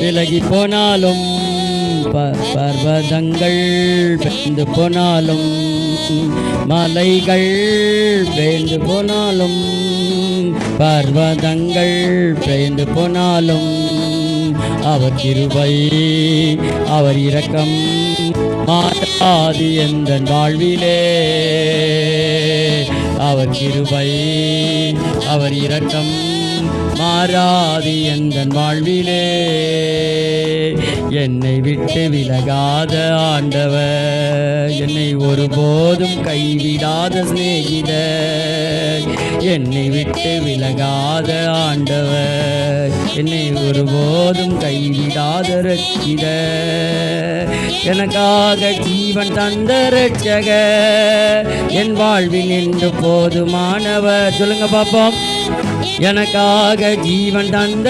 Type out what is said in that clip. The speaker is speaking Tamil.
விலகி போனாலும் பர்வதங்கள் பெய்ந்து போனாலும் மலைகள் பெய்ந்து போனாலும் பர்வதங்கள் பெய்ந்து போனாலும் அவர் கிருபை அவர் இரக்கம் மாறாது எந்த வாழ்விலே. அவர் கிருபை அவர் இரக்கம் மாறாது எந்த வாழ்விலே. என்னை விட்டு விலகாத ஆண்டவர், என்னை ஒருபோதும் கைவிடாத சிநேகிதர். என்னை விட்டு விலகாத ஆண்டவர், என்னை ஒருபோதும் கைவிடாத இரட்சிதர். எனக்காக ஜீவன் தந்த இரட்சகர், என் வாழ்வில் நின்று போதுமானவர். சொல்லுங்க பாப்போம். எனக்காக ஜீவன் தந்த